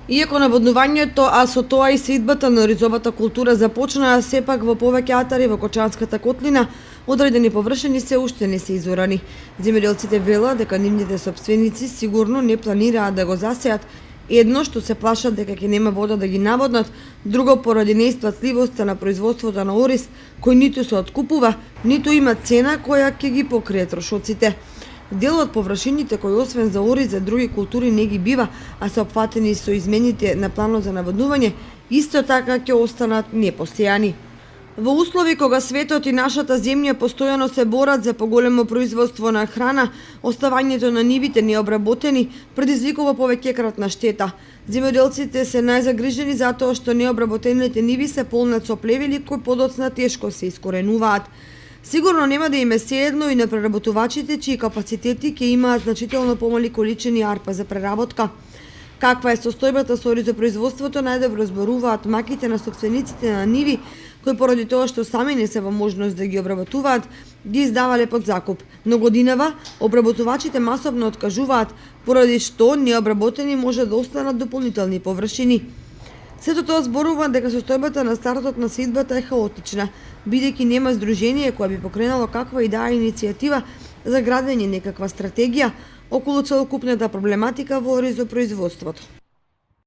Иако наводнувањето, а со тоа и сеидбата на оризовата култура започнаа, сепак во повеќе атари во Кочанската котлина одредени површини се уште не се изорани. Земјоделците велат дека нивните сопственици сигурно не планираат да го засеат. Едно што се плашат дека ќе нема вода да ги наводнат, друго поради неисплатливоста на производството на ориз, кој ниту се откупува, ниту има цена која ќе ги покрие трошоците. Дел од површините кои освен за ориз за други култури не ги бива, а се опфатени со измените на планот за наводнување, исто така ќе останат непосејани. Во услови кога светот и нашата земја постојано се борат за поголемо производство на храна, оставањето на нивите необработени предизвикува повеќекратна штета. Земјоделците се најзагрижени затоа што необработените ниви се полнат со плевели кои подоцна тешко се искоренуваат. Сигурно нема да им е сеедно и на преработувачите чии капацитети ќе имаат значително помали количини арпа за преработка. Каква е состојбата со оризопроизводството најдобро зборуваат маките на сопствениците на ниви, кои поради тоа што сами не се во можност да ги обработуваат, ги издавале под закуп. Но годинава обработувачите масовно откажуваат, поради што необработени може да останат дополнителни површини. Сето тоа зборува дека состојбата на стартот на сеидбата е хаотична, бидејќи нема здружение кое би покренало каква и да е иницијатива за градење некаква стратегија околу целокупната проблематика во оризопроизводството.